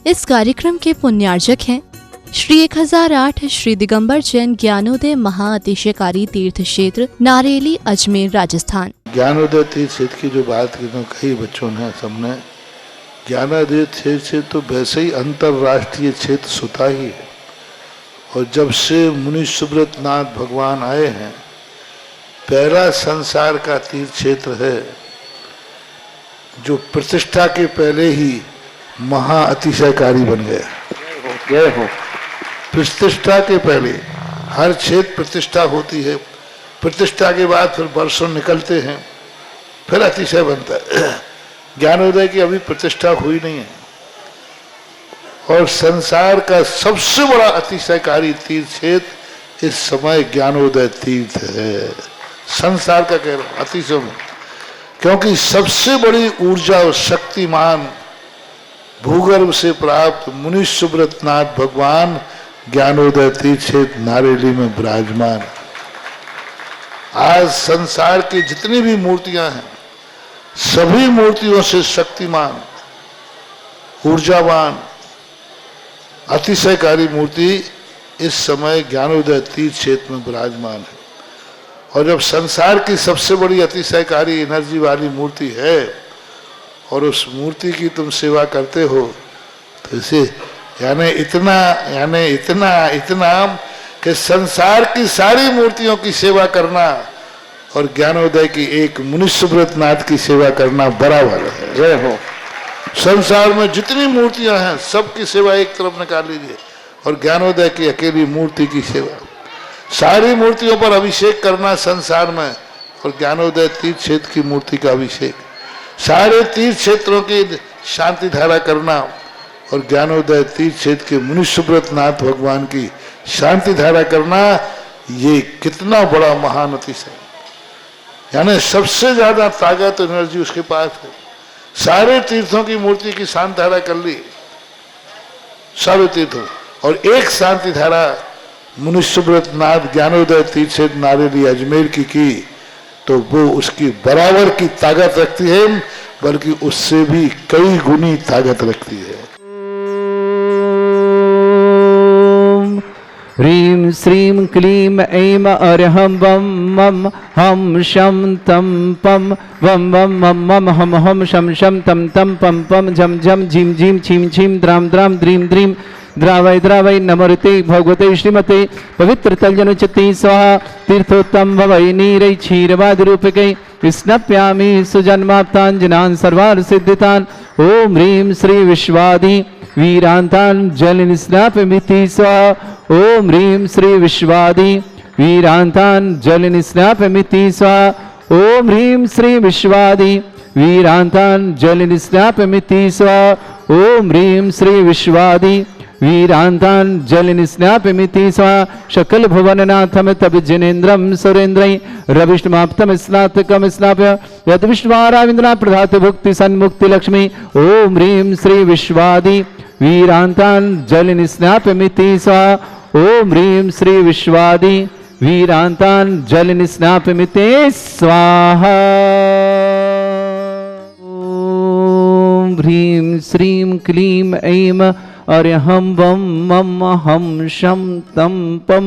इस कार्यक्रम के पुण्यार्जक हैं श्री 1008 श्री दिगंबर जैन ज्ञानोदय महाअतिशयकारी तीर्थ क्षेत्र नारेली अजमेर राजस्थान। ज्ञानोदय तीर्थ क्षेत्र की जो बात की तो कई बच्चों ने सबने ज्ञानोदय तीर्थ क्षेत्र तो वैसे ही अंतर्राष्ट्रीय क्षेत्र सुता ही है। और जब से मुनि सुब्रत नाथ भगवान आए हैं, पहला संसार का तीर्थ क्षेत्र है जो प्रतिष्ठा के पहले ही महा अतिशयकारी बन गया। प्रतिष्ठा के पहले हर क्षेत्र प्रतिष्ठा होती है, प्रतिष्ठा के बाद फिर वर्षों निकलते हैं, फिर अतिशय बनता है। ज्ञानोदय की अभी प्रतिष्ठा हुई नहीं है। और संसार का सबसे बड़ा अतिशयकारी तीर्थ क्षेत्र इस समय ज्ञानोदय तीर्थ है। संसार का कह रहा हूं अतिशय में, क्योंकि सबसे बड़ी ऊर्जा और शक्तिमान भूगर्भ से प्राप्त मुनि सुब्रत नाथ भगवान ज्ञानोदय तीर्थ क्षेत्र नारेली में विराजमान। आज संसार की जितनी भी मूर्तियां हैं, सभी मूर्तियों से शक्तिमान, ऊर्जावान, अतिशयकारी मूर्ति इस समय ज्ञानोदय तीर्थ क्षेत्र में विराजमान है। और जब संसार की सबसे बड़ी अतिशयकारी एनर्जी वाली मूर्ति है और उस मूर्ति की तुम सेवा करते हो, तो इसे यानी इतना कि संसार की सारी मूर्तियों की सेवा करना और ज्ञानोदय की एक मुनि सुब्रत नाथ की सेवा करना बराबर है। जय हो। संसार में जितनी मूर्तियां हैं सबकी सेवा एक तरफ निकाल लीजिए और ज्ञानोदय की अकेली मूर्ति की सेवा। सारी मूर्तियों पर अभिषेक करना संसार में और ज्ञानोदय तीर्थ क्षेत्र की मूर्ति का अभिषेक, सारे तीर्थ क्षेत्रों की शांति धारा करना और ज्ञानोदय तीर्थ क्षेत्र के मुनि सुब्रत नाथ भगवान की शांति धारा करना, ये कितना बड़ा महान अतिशय। यानी सबसे ज्यादा ताकत एनर्जी उसके पास है। सारे तीर्थों की मूर्ति की शांति धारा कर ली, सारे तीर्थों, और एक शांति धारा मुनि सुब्रत नाथ ज्ञानोदय तीर्थ क्षेत्र नारेली अजमेर की तो वो उसकी बराबर की ताकत रखती है, बल्कि उससे भी कई गुनी ताकत रखती है। ह्रीं श्रीं क्लीं ऐं अर्हं वं मं हं शं तं पं वं वं मं मं हं हं शं शं तं तं पं पं झं झं झीं झीं छीं छीं द्रां द्रां द्रीं द्रीं द्रावय द्रावय नमोते भगवते श्रीमते पवित्र तलजनुचिति स्वाहा तीर्थोत्तम भवै नीरै क्षीरवादिरूपकै स्नप्यामि सुजन्माप्ताञ्जनान् सर्वान् सिद्धितान्। ओम ह्रीं श्री विश्वादि वीरान्तान् जलनिस्नापमिति स्वाहा। ओम ह्रीं श्री विश्वादि वीरान्तान् जलनिस्नापमिति स्वाहा। ओम ह्रीं श्री विश्वादि वीरान्तान् जलनिस्नापमिति स्वाहा। ओम ह्रीं श्री विश्वादि वीरान्तान् जलनिस्नापमिति स्वाहा। शकल भुवननाथम तब जनेन्द्रम सुरेन्द्रै रविष्टमाप्तम स्नातकम स्नाप्य यद विश्वाराविन्द्रनाथ प्रधात भुक्ति सन्मुक्ति लक्ष्मी। ओम ह्रीं श्री विश्वादि वीरान्तान् जलनिस्नापमिति स्वाहा। ओम ह्रीं श्री विश्वादि वीरान्तान् जलनिस्नापमिति स्वाहा। ओम ह्रीं श्रीं क्लीं ऐं अर्हं वं मं हं शं तं पं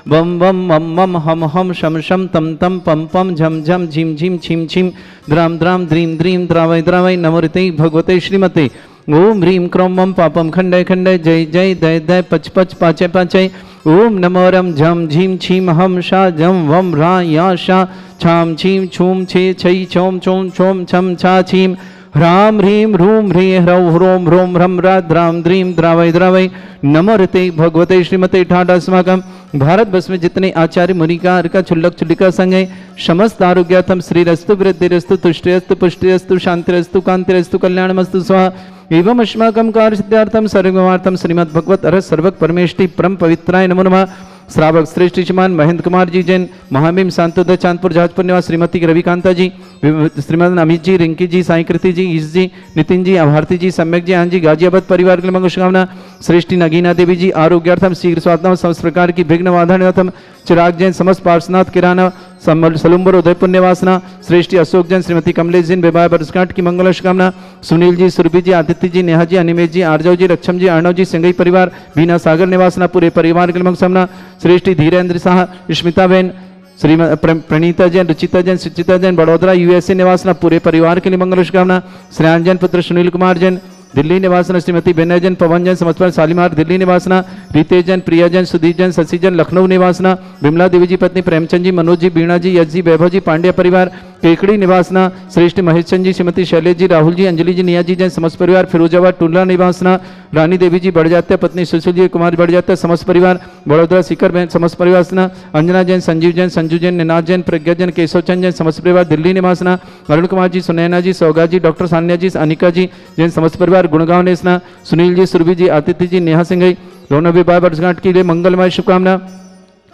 वं वं मं मं हं हं शं शं तं तं पं पं झं झं झीं झीं छीं छीं द्रां द्रां द्रीं द्रीं द्रावय द्रावय नमोते भगवते श्रीमते। ओम ह्रीं क्रों मं पापं खण्डय खण्डय जय जय दय दय पच पच पाचय पाचय। ओम नमो रं झं झीं छीं हं शा झं वं ह्रा या शा छां छीं छूं छे छै छौं छौं छौं छं छा छीं ह्रां ह्रीं ह्रूं ह्रीं ह्रौं ह्रों ह्रों ह्रं ह्रा द्रां द्रीं द्रावय द्रावय नमोते भगवते श्रीमते। ठाठ अस्माकं भारत वर्ष में जितने आचार्य मुनिकार का छुल्लक छुल्लिका संग है, समस्त आरोग्यार्थम श्रीरस्तु वृद्धिरस्तु तुष्टिरस्तु पुष्टिरस्तु शांतिरस्तु कांतिरस्तु कल्याणमस्तु स्वाहा। एवं अस्माकं कार्य सिद्धार्थम सर्वमार्थम श्रीमद् भगवत अरहत सर्वक परमेष्टि परम पवित्राय नमो नमः। श्रावक श्रेष्ठ श्रीमान महेंद्र कुमार जी जैन, महामहिम शांतोदय चांदपुर जहाजपुर निवास श्रीमती रविकांता जी, श्रीमद अमित जी, रिंकी जी, साई कृति जी, ईश जी, नितिन जी, भारती जी, सम्यक जी, आन जी, गाजियाबाद परिवार के लिए मंगल कामना। श्रेष्ठी नगीना देवी जी आरोग्यार्थम शीघ्र स्वात्म समस्त प्रकार की विघ्न वाधनार्थम चिराग जैन, समस्त पार्श्वनाथ किराना सलुम्बर उदयपुर निवासना, श्रेष्ठी अशोक जैन, श्रीमती कमलेश जैन विवाह वर्षगांठ की मंगल शुभकामना, सुनील जी, सुरभि जी, आदित्य जी, नेहा जी, अनिमेश जी, आरजव जी, रक्षम जी, अर्णव जी, सिंगई परिवार, बीना सागर निवासना, पूरे परिवार के लिए मंगल, श्रेष्ठी धीरेन्द्र शाह, स्मिता बेन, श्री प्रणीता जैन, रुचिता जैन, सुचिता जैन, बड़ौदरा यूएसए निवासना, पूरे परिवार के लिए मंगल शुभकामना, श्रेयान जैन पुत्र सुनील कुमार जैन, दिल्ली निवासना, श्रीमती बेनय जैन, पवन जैन, समस्तपुर शालीमार दिल्ली निवासना, रितेश जैन, प्रिया जैन, सुदीप जैन, शशि जैन, लखनऊ निवासना, विमला देवी जी पत्नी प्रेमचंद जी, मनोज जी, बीणा जी, यश जी, वैभव जी, पांड्या परिवार, केकड़ी निवासना, श्रेष्ठ महेश चंद जी, श्रीमती शैलेश जी, राहुल जी, अंजलि जी, निया जी जैन, समस्त परिवार, फिरोजाबाद टुल्ला निवासना, रानी देवी जी बढ़ जाते, पत्नी सुशील जी, कुमार बढ़ जाते, समस्त परिवार, बड़ौदरा सीकर बहन, समस्त परिवार, अंजना जैन, संजीव जैन, संजू जैन, निनाद जैन, प्रज्ञा जैन, केशव चंद जैन, समस्त परिवार, दिल्ली निवासना, अरुण कुमार जी, सुनैना जी, सौगा जी, डॉक्टर सान्या जी, अनिका जी जैन, समस्त परिवार, गुड़गांव नेसना, सुनील जी, सुरभि जी, आदित्य जी, नेहा सिंघई, रोनो विवाह वर्षगांठ के लिए मंगलमय शुभकामना,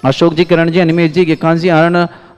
अशोक जी, किरण जी, अनिमेश जी, एकांश जी,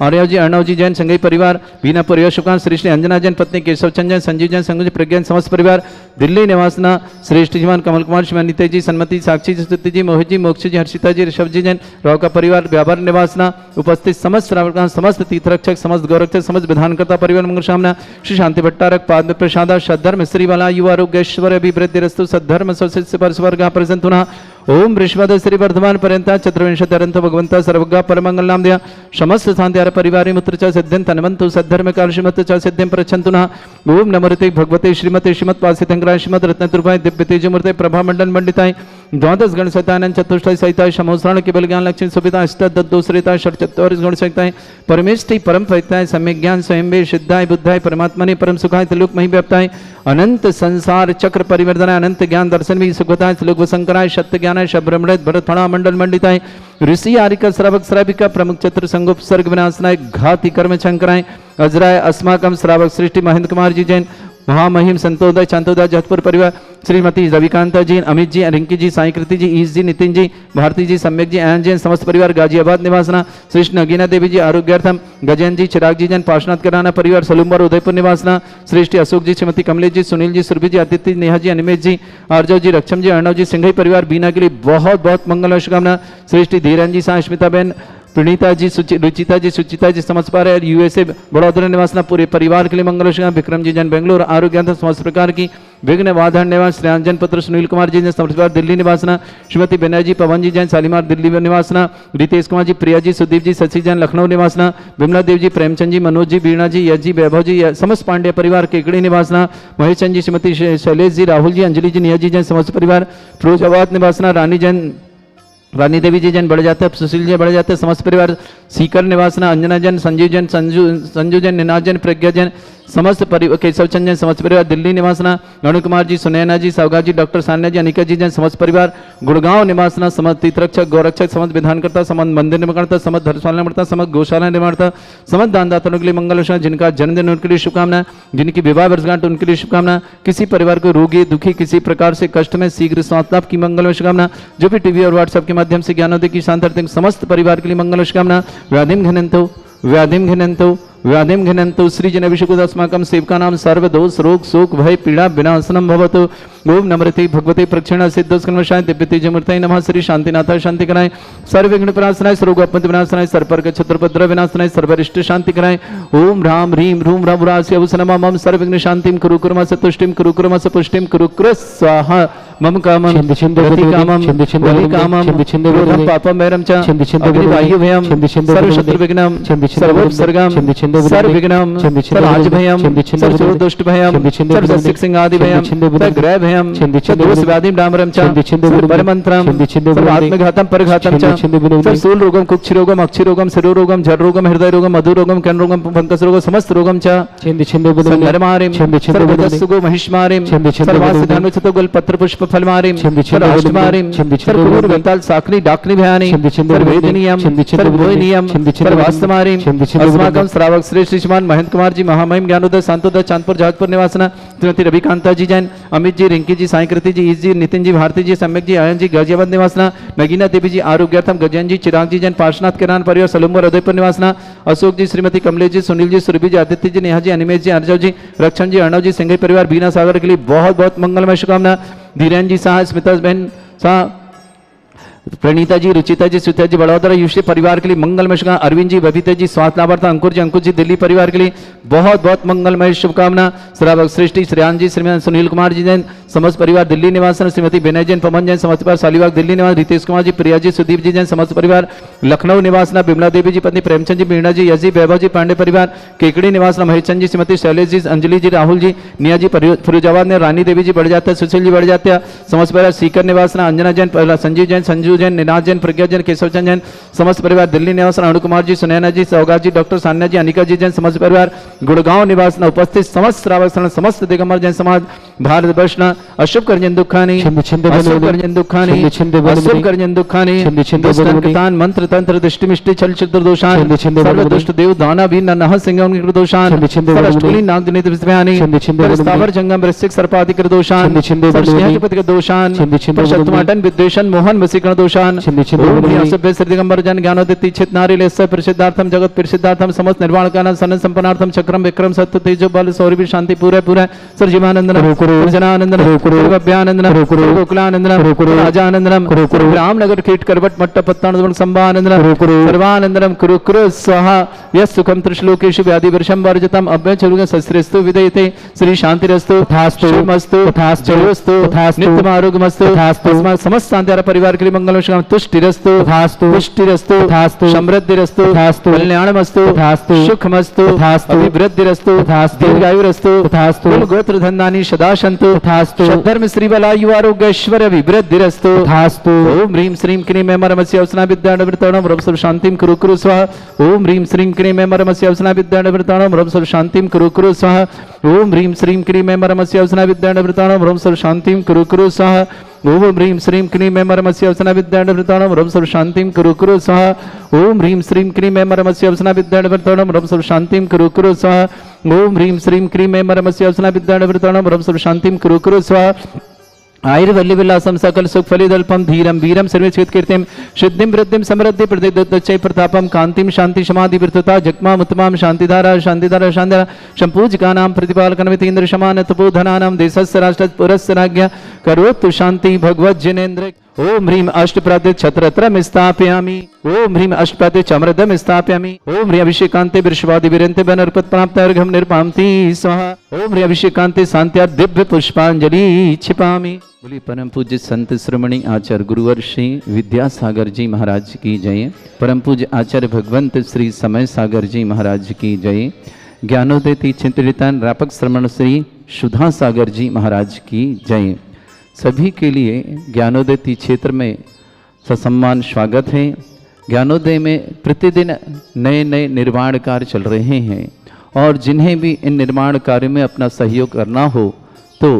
आर्यव जी, अर्णव जी जैन, संगई परिवार, बीना परिवार शुभकामना, श्रेष्ठ अंजना जैन, पत्नी केशव चंद जैन, संजीव जैन, संगू जी, प्रज्ञा समस्त परिवार, दिल्ली निवासना, श्रेष्ठ जीवन कमल कुमार, शिवानिता जी, सन्मति, साक्षी जी, स्तुति जी, मोहित जी, मोक्ष जी, हर्षिता जी, ऋषभ जी जैन, राव का परिवार, व्यापार निवासना, उपस्थित समस्त श्रावण, समस्त तीर्थरक्षक, समस्त गौरक्षक, समस्त विधानकर्ता परिवार मंगल कामना, श्री शांति भट्टारक पाद प्रसाद सद्धर्म श्री वाला युवा आरोग्यश्वर अभिवृद्धि रस्तु सद्धर्म सौस्य परस्वर्ग प्रसन्ना ओम बृहस्पत श्री वर्धमान पर्यंता चतुर्विंशत्यरंत भगवंता सर्वगा परमंगल नाम दिया समस्त शांति परिवार मुत्र च सिद्धिं तन्वन्तु सद्धर्म काल श्रीमत च सिद्धिं प्रच्छन्तु नः ओम नमोते भगवते श्रीमते श्रीमत् पासितंकराय श्रीमत् रत्नतुर्भाय दिव्य तेजमूर्ते प्रभा मंडल मंडिताय द्वादश गण सहितानंद चतुष्टय सहिताय समोसरण केवल ज्ञान लक्ष्मी सुविधा अष्टदोषरिताय षट्चत्वारिश गण सहिताय परमेष्टि परम फलिताय सम्यक ज्ञान स्वयं सिद्धाय बुद्धाय परमात्मने परम सुखाय त्रिलोक मही व्याप्ताय अनंत संसार चक्र परिवर्तनाय अनंत ज्ञान दर्शन भी सुखताय श्लोक शंकराय सत्य ज्ञानाय शब्रमृत भरत फणा मंडल मंडिताय ऋषि आरिका श्रावक श्राविका प्रमुख चतुर संगोपसर्ग विनाशनाय घाति कर्म शंकराय अजराय अस्माकम श्रावक सृष्टि महेंद्र कुमार जी जैन महामहिम संतोदय चांतोदय जतपुर परिवार श्रीमती रविकांता जी अमित जी रिंकी जी साईकृति जी ईश जी नितिन जी भारती जी सम्यक जी आयन जैन समस्त परिवार गाजियाबाद निवासना श्रेष्ठ नगीना देवी जी आरोग्यार्थम गजैन जी चिराग जी जैन पार्शनाथ कराना परिवार सलुम्बर उदयपुर निवासना श्रेष्ठ अशोक जी श्रीमती कमलेश जी सुनील जी सुरभि जी आदित्य नेहा जी अनिमेश जी आर्जव जी रक्षम जी अर्णव जी सिंघई परिवार बीना के लिए बहुत बहुत मंगल शुभकामना श्रेष्ठ धीरन जी सा स्मिता बहन प्रणीता जी रुचिता जी सुचिता जी समझ पा रहे यूएसए बड़ौदरा निवासना पूरे परिवार के लिए मंगल शुभकामना विक्रम जी जैन बेंगलोर आरोग्य समस्त प्रकार की विघ्न वाधन निवास श्रेयांजन पुत्र सुनील कुमार जी जैन समस्त दिल्ली निवासना श्रीमती बेनय जी पवन जी जैन शालीमार दिल्ली निवासना रितेश कुमार जी प्रिया जी सुदीप जी शशि जैन लखनऊ निवासना विमला देव जी प्रेमचंद जी मनोज जी बीणा जी यश जी वैभव जी समस्त पांड्य परिवार केकड़ी निवासना महेश चंद जी श्रीमती शैलेश जी राहुल जी अंजलि जी निया जी जैन समस्त परिवार फिरोजाबाद निवासना रानी देवी जी जैन बढ़ जाते हैं सुशील जी बढ़ जाते हैं समस्त परिवार सीकर निवासना अंजना जैन संजीव जैन संजू जैन निनाद जैन प्रज्ञा जैन समस्त परिवार केशव चंद जैन समस्त परिवार दिल्ली निवासना अरुण कुमार जी सुनैना जी सौगा जी डॉक्टर सान्या जी अनिका जी जैन समस्त परिवार गुड़गांव निवासना समस्त तीर्थरक्षक गौरक्षक समस्त विधानकर्ता समस्त मंदिर निर्माणता समस्त धर्मशाला निर्माणता समस्त गौशाला निर्माणता समस्त दानदाताओं के लिए मंगल जिनका जन्मदिन उनके लिए शुभकामना जिनकी विवाह वर्षगांठ उनके लिए शुभकामना किसी परिवार को रोगी दुखी किसी प्रकार से कष्ट में शीघ्र स्वास्थ्य लाभ की मंगल शुभकामना जो भी टीवी और व्हाट्सएप के माध्यम से ज्ञानोदय की शांति समस्त परिवार के लिए मंगल शुभकामना व्याधिम घिनंतो सृजन अभिषेकोदस्माकं सेवकानां सर्वदोष रोग शोक भय पीड़ा विनाशनम भवतु ओम नमृते भगवते प्रक्षिणा सिद्धोस्कन्वशाय दिव्य तेजमूर्तये नमः श्री शांतिनाथाय शांति कराय सर्व विघ्न विनाशनाय सर्वोपत्ति विनाशनाय सर्वपर्क छत्रपद्र विनाशनाय सर्वरिष्ट शांति कराय ओम राम ह्रीम रूम रघुरास्य अवसनमा मम सर्व विघ्न शांतिम कुरु कुर्म सतुष्टिम कुरु कुर्म सपुष्टिम कुरु कुरु स्वाहा मम कामं गति कामं वलि कामं पापं वैरं च अग्निवायु भयं सर्व शत्रु विघ्नं सर्वोपसर्गं सर्व विघ्नं सर्व भयं सर्व दुष्ट भयं सर्व सिक सिंहादि भयं सर्व ग्रह भयं सर्व दोष व्याधि डामरं च सर्व परमंत्रं सर्व आत्मघातं परघातं च सर्व स्थूल रोगं कुक्षि रोगं अक्षि रोगं शिरो रोगं जड़ रोगं हृदय रोगं मधु रोगं कर्ण रोगं पंकज रोगं समस्त रोगं च नरमारिं सर्वदस्सुगो महिष्मारिं सर्वासिधान्वितो गलपत्र पुष्प फलमारिं सर्वाष्टमारिं सर्वपूर्व गंताल साकनी डाकनी भयानी सर्वेदनीयं सर्वोयनीयं सर्वास्तमारिं अस्माकं श्रावक श्रेष्ठ श्रीमान महेंद्र कुमार जी महामहिम ज्ञानोदय शांतोदय चांदपुर जहाजपुर निवासना श्रीमती रविकांता जी जैन अमित जी रिंकी जी साईकृति जी ईश जी नितिन जी भारती जी सम्यक जी आयन जी गाजियाबाद निवासना नगीना देवी जी आरोग्यार्थम गजैन जी चिराग जी जैन पार्शनाथ किरान परिवार सलुम्बर उदयपुर निवासना अशोक जी श्रीमती कमलेश जी सुनील जी सुरभि जी आदित्य जी नेहा जी अनिमेश जी अर्जव जी रक्षण जी अर्णव जी सिंघई परिवार बीना सागर के लिए बहुत बहुत मंगलमय शुभकामना धीरेन जी शाह स्मिता बहन शाह प्रणीता जी, रुचिता जी, सुचिता जी बड़ौदा यूशी परिवार के लिए मंगलमय शुभकामना। अरविंद जी, बबीता जी, स्वास्थ्य लाभार्था अंकुर जी दिल्ली परिवार के लिए बहुत बहुत मंगलमय शुभकामना। श्रावक सृष्टि, श्रेयान जी, श्रीमान सुनील कुमार जी जैन, समस्त परिवार दिल्ली निवास, श्रीमती विनय जैन, पवन जैन, समस्त परिवार शालीबाग दिल्ली निवास, रितेश कुमार जी, प्रिया जी, सुदीप जी जैन, समस्त परिवार लखनऊ निवास, बिमला देवी जी पत्नी प्रेमचंद जी, मीणा जी, यश जी, वैभव जी, पांडे परिवार केकड़ी निवास, महेशचंद जी, श्रीमती शैलेश जी, अंजलि जी, राहुल जी, निया जी, फिरोजाबाद ने रानी देवी जी बढ़ जाते हैं, सुशील जी बढ़ जाते हैं, समस्त परिवार सीकर निवास, अंजना जैन, संजीव जैन, संजू जैन, निनाद जैन, प्रज्ञा जैन, केशव चंद जैन, समस्त परिवार दिल्ली निवास, अरुण कुमार जी, सुनैना जी, सौगात जी, डॉक्टर सान्या जी, अनिका जी जैन, समस्त परिवार गुड़गांव निवास उपस्थित समस्त श्रावक समस्त दिगंबर जैन समाज भारत वर्ष अशुभ करजन दुखानी, अशुभ करजन दुखानी, अशुभ करजन दुखानी, दुष्टंकितान मंत्र तंत्र दृष्टिमिष्टि छल छिद्र दोषान, सर्व दुष्ट देव दाना भी नह सिंह दोषान, सर्वष्टुली नाग जनित विस्मयानि, स्थावर जंगम वृश्चिक सर्पाधिक दोषान, सर्वस्नेहपति दोषान, शत्रुमाटन विद्वेषण मोहन वसीकरण दोषान, सभ्य श्री दिगंबर जन ज्ञानोदित चित नारी लेस्य प्रसिद्धार्थम जगत प्रसिद्धार्थम समस्त निर्वाण कान सन संपन्नार्थम चक्रम विक्रम सत्य तेजो बल सौरभ शांति पूरे पूरे सर्वजीवानंदन जनानंदन भव्यानंदन गोकुलानंदन राजानंदन रामनगर कीट करवट मट्ट पत्तान संभानंदन सर्वानंदन कुरु कुरु स्वाहा यस सुखम त्रिश्लोकेषु व्याधि वर्षम वर्जतम अभ्य चलुग सस्त्रस्तु विदयते श्री शांतिरस्तु तथास्तु शुभमस्तु तथास्तु जयोस्तु नित्यम आरोग्यमस्तु तथास्तु समस्त शांति परिवार के लिए मंगल शुभ तुष्टिरस्तु तथास्तु पुष्टिरस्तु तथास्तु समृद्धिरस्तु तथास्तु कल्याणमस्तु तथास्तु सुखमस्तु तथास्तु अभिवृद्धिरस्तु तथास्तु दीर्घायुरस्तु तथास्तु कुल गोत्र धन्दानि सदा सन्तु तथास्तु धर्म श्री बलायु आरोग्य ऐश्वर्य अभिवृद्धिरस्तु तथास्तु ओम ह्रीं श्रीं क्लीं मेमरमस्य अवसना विद्याणवृताणं रव सर्व शांतिं कुरु कुरु स्वाहा ओम ह्रीं श्रीं क्लीं मेमरमस्य अवसना विद्याणवृताणं रव सर्व शांतिं कुरु कुरु स्वाहा ओम ह्रीं श्रीं क्लीं मेमरमस्य अवसना विद्याणवृताणं रव सर्व शांतिं कुरु कुरु स्वाहा ओम ह्रीं श्रीं क्लीं मेमरमस्य अवसना विद्याणवृताणं रव सर्व शांतिं कुरु कुरु स्वाहा ओम ह्रीं श्रीं क्लीं मेमरमस्य अवसना विद्याणवृताणं रव सर्व शांतिं कुरु कुरु स्वाहा ओम ह्रीं श्रीं क्लीं मेमरमस्य अवसना विद्याणवृताणं रव सर्व शांतिं कुरु कुरु स्वाहा आयुर्वल्ली विलासम सकल सुख फलिदल्पम धीरम वीरम सर्वचित कीर्तिम सिद्धिम वृद्धिम समृद्धि प्रदीप्तचय प्रतापम कांतिम शांति समाधि वृत्तता जगमाम उत्तमाम शांतिधारा शांतिधारा शांतिधारा शंपूजकानां प्रतिपालकनमितेन्द्र शमान तपोधनानां देशस्य राष्ट्र पुरस्य राज्ञ करोतु शांति भगवत जिनेन्द्र ओम ह्रीं अष्टप्रदे छत्रत्रम स्थापयामि ओम ह्रीं अष्टप्रदे चमरदम स्थापयामि ओम ह्रीं अभिषेकांते वृषभादि वीरन्ते बनर्पत प्राप्तार्घ्यं निर्पामति स्वाहा ओम ह्रीं अभिषेकांते शांत्या दिव्य पुष्पांजलि क्षिपामि। बोलिए परम पूज्य संत श्रोमणी आचार्य गुरुवर श्री विद्यासागर जी महाराज की जय। परम पूज्य आचार्य भगवंत श्री समय सागर जी महाराज की जय। ज्ञानोदय चिंतन व्यापक श्रमण श्री सुधा सागर जी महाराज की जय। सभी के लिए ज्ञानोदय क्षेत्र में ससम्मान स्वागत है। ज्ञानोदय में प्रतिदिन नए नए निर्माण कार्य चल रहे हैं और जिन्हें भी इन निर्माण कार्यों में अपना सहयोग करना हो तो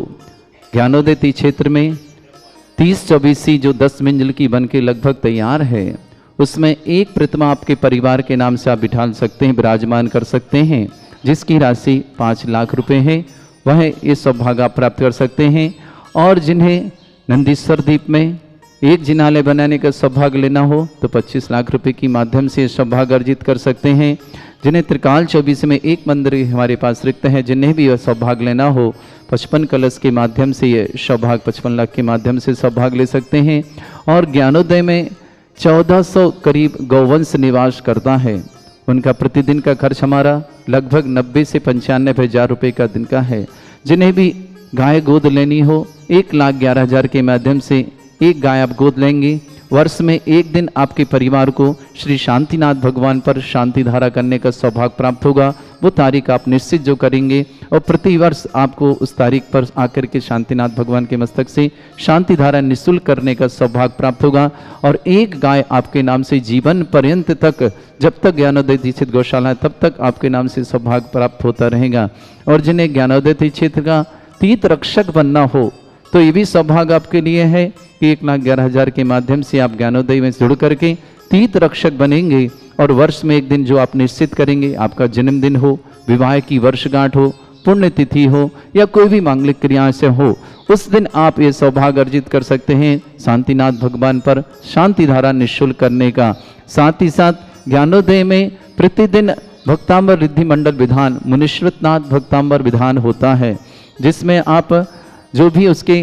ज्ञानोदय क्षेत्र में 30-24 जो 10 मंजिल की बन के लगभग तैयार है उसमें एक प्रतिमा आपके परिवार के नाम से आप बिठा सकते हैं, विराजमान कर सकते हैं, जिसकी राशि 5 लाख रुपए है। वह ये सौभाग्य आप प्राप्त कर सकते हैं। और जिन्हें नंदीश्वर द्वीप में एक जिनालय बनाने का सौभाग्य लेना हो तो 25 लाख रुपए की माध्यम से सौभाग्य अर्जित कर सकते हैं। जिन्हें त्रिकाल 24 में एक मंदिर हमारे पास रिक्त है, जिन्हें भी यह सौभाग्य लेना हो 55 कलश के माध्यम से ये सौभाग्य 55 लाख के माध्यम से सौभाग्य ले सकते हैं। और ज्ञानोदय में 1400 करीब गौवंश निवास करता है। उनका प्रतिदिन का खर्च हमारा लगभग 90 से 95 हज़ार रुपये का दिन का है। जिन्हें भी गाय गोद लेनी हो 1,11,000 के माध्यम से एक गाय आप गोद लेंगे। वर्ष में एक दिन आपके परिवार को श्री शांतिनाथ भगवान पर शांति धारा करने का सौभाग्य प्राप्त होगा। वो तारीख आप निश्चित जो करेंगे और प्रति वर्ष आपको उस तारीख पर आकर के शांतिनाथ भगवान के मस्तक से शांति धारा निःशुल्क करने का सौभाग्य प्राप्त होगा। और एक गाय आपके नाम से जीवन पर्यंत तक, जब तक ज्ञानोदय दीक्षित गौशाला है तब तक आपके नाम से सौभाग्य प्राप्त होता रहेगा। और जिन्हें ज्ञानोदय क्षेत्र का तीर्थ रक्षक बनना हो तो ये भी सौभाग्य आपके लिए है कि 1,11,000 के माध्यम से आप ज्ञानोदय में जुड़ करके तीर्थ रक्षक बनेंगे। और वर्ष में एक दिन जो आप निश्चित करेंगे, आपका जन्मदिन हो, विवाह की वर्षगांठ हो, पुण्यतिथि हो या कोई भी मांगलिक क्रिया से हो, उस दिन आप ये सौभाग्य अर्जित कर सकते हैं शांतिनाथ भगवान पर शांति धारा निःशुल्क करने का। साथ ही साथ ज्ञानोदय में प्रतिदिन भक्तांबर रिद्धि मंडल विधान, मुनीश्वरनाथ भक्तांबर विधान होता है, जिसमें आप जो भी उसके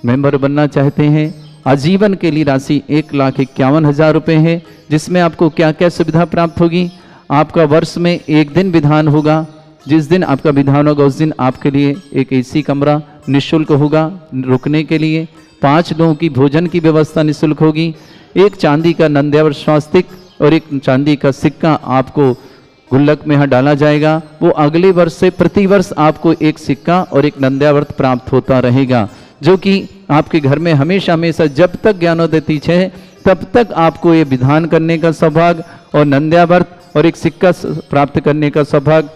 मेंबर बनना चाहते हैं आजीवन के लिए राशि 1,51,000 रुपये है, जिसमें आपको क्या क्या सुविधा प्राप्त होगी। आपका वर्ष में एक दिन विधान होगा, जिस दिन आपका विधान होगा उस दिन आपके लिए एक एसी कमरा निःशुल्क होगा रुकने के लिए। 5 लोगों की भोजन की व्यवस्था निःशुल्क होगी। एक चांदी का नंद्यावर स्वास्तिक और एक चांदी का सिक्का आपको गुल्लक में यहाँ डाला जाएगा। वो अगले वर्ष से प्रतिवर्ष आपको एक सिक्का और एक नंद्यावर्त प्राप्त होता रहेगा, जो कि आपके घर में हमेशा हमेशा जब तक ज्ञानोदय तिथि है तब तक आपको ये विधान करने का सौभाग्य और नंद्यावर्त और एक सिक्का प्राप्त करने का सौभाग्य।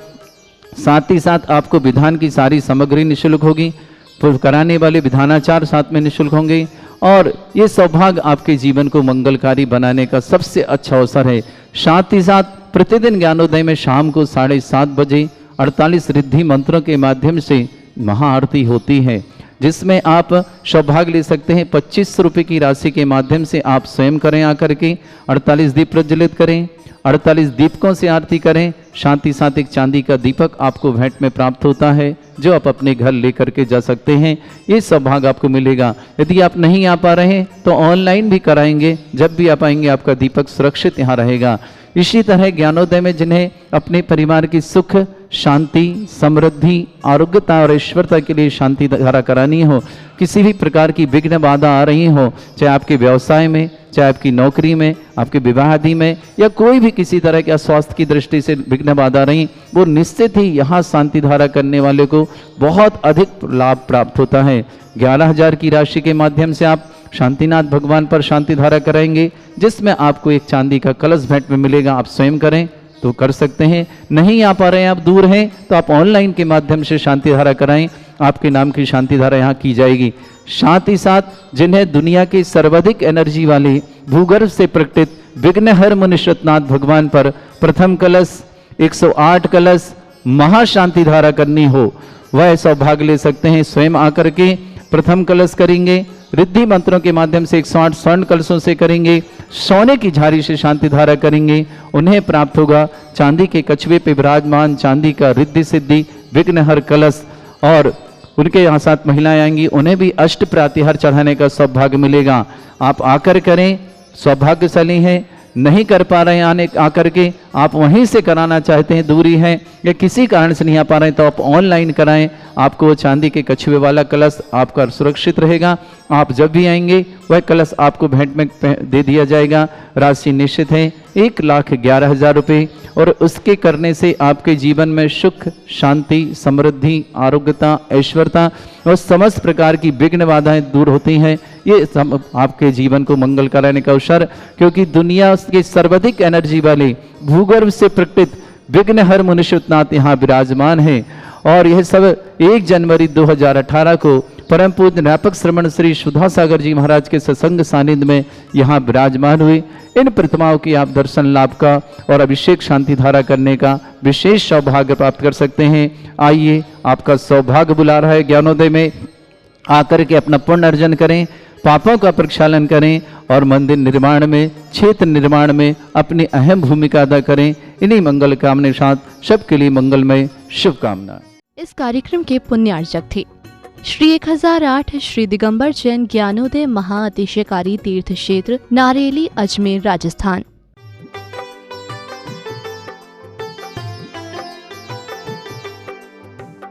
साथ ही साथ आपको विधान की सारी सामग्री निःशुल्क होगी, कराने वाले विधानाचार साथ में निःशुल्क होंगे, और ये सौभाग्य आपके जीवन को मंगलकारी बनाने का सबसे अच्छा अवसर है। साथ ही साथ प्रतिदिन ज्ञानोदय में शाम को 7:30 बजे 48 रिद्धि मंत्रों के माध्यम से महाआरती होती है, जिसमें आप सौभाग्य ले सकते हैं। 25 रुपये की राशि के माध्यम से आप स्वयं करें, आकर के 48 दीप प्रज्वलित करें, 48 दीपकों से आरती करें। साथ ही साथ एक चांदी का दीपक आपको भेंट में प्राप्त होता है, जो आप अपने घर लेकर के जा सकते हैं। ये सौभाग्य आपको मिलेगा। यदि आप नहीं आ पा रहे हैं तो ऑनलाइन भी कराएंगे, जब भी आप आएंगे आपका दीपक सुरक्षित यहाँ रहेगा। इसी तरह ज्ञानोदय में जिन्हें अपने परिवार की सुख शांति समृद्धि आरोग्यता और ऐश्वर्यता के लिए शांति धारा करानी हो, किसी भी प्रकार की विघ्न बाधा आ रही हो, चाहे आपके व्यवसाय में, चाहे आपकी नौकरी में, आपके विवाह आदि में, या कोई भी किसी तरह के स्वास्थ्य की दृष्टि से विघ्न बाधा रही, वो निश्चित ही यहाँ शांति धारा करने वाले को बहुत अधिक लाभ प्राप्त होता है। 11,000 की राशि के माध्यम से आप शांतिनाथ भगवान पर शांति धारा कराएंगे, जिसमें आपको एक चांदी का कलश भेंट में मिलेगा। आप स्वयं करें तो कर सकते हैं, नहीं आ पा रहे हैं, आप दूर हैं, तो आप ऑनलाइन के माध्यम से शांति धारा कराएं। आपके नाम की शांति धारा यहाँ की जाएगी। साथ ही साथ जिन्हें दुनिया के सर्वाधिक एनर्जी वाले भूगर्भ से प्रकटित विघ्नहर मुनिश्वतनाथ भगवान पर प्रथम कलश 108 कलश महाशांति धारा करनी हो, वह सौभाग्य ले सकते हैं। स्वयं आकर के प्रथम कलश करेंगे, रिद्धि मंत्रों के माध्यम से 108 स्वर्ण कलशों से करेंगे, सोने की झाड़ी से शांति धारा करेंगे, उन्हें प्राप्त होगा चांदी के कछुए पे विराजमान चांदी का रिद्धि सिद्धि विघ्नहर कलश, और उनके यहाँ साथ महिलाएं आएंगी, उन्हें भी अष्ट प्रातिहार चढ़ाने का सौभाग्य मिलेगा। आप आकर करें, सौभाग्यशाली हैं। नहीं कर पा रहे हैं आने आकर के, आप वहीं से कराना चाहते हैं, दूरी है या किसी कारण से नहीं आ पा रहे हैं, तो आप ऑनलाइन कराएं। आपको चांदी के कछुए वाला कलश आपका सुरक्षित रहेगा। आप जब भी आएंगे वह कलश आपको भेंट में दे दिया जाएगा। राशि निश्चित है 1,11,000 रुपये, और उसके करने से आपके जीवन में सुख शांति समृद्धि आरोग्यता ऐश्वर्यता और समस्त प्रकार की विघ्न बाधाएं दूर होती हैं। ये आपके जीवन को मंगल कराने का अवसर, क्योंकि दुनिया के सर्वाधिक एनर्जी वाले भूगर्भ से प्रकटित विघ्नहर मुनिश्वतनाथ यहाँ विराजमान है। और यह सब 1 जनवरी 2018 को परम पूज्य व्यापक श्रमण श्री सुधा सागर जी महाराज के सत्संग सानिध्य में यहाँ विराजमान हुए। इन प्रतिमाओं की आप दर्शन लाभ का और अभिषेक शांति धारा करने का विशेष सौभाग्य प्राप्त कर सकते हैं। आइए, आपका सौभाग्य बुला रहा है। ज्ञानोदय में आकर के अपना पुण्य अर्जन करें, पापों का प्रक्षालन करें और मंदिर निर्माण में क्षेत्र निर्माण में अपनी अहम भूमिका अदा करें। इन्हीं मंगल कामना के साथ सबके लिए मंगलमय शुभकामना। इस कार्यक्रम के पुण्यार्चक थे श्री 1008 श्री दिगंबर जैन ज्ञानोदय महाअतिशयकारी तीर्थ क्षेत्र नारेली अजमेर राजस्थान।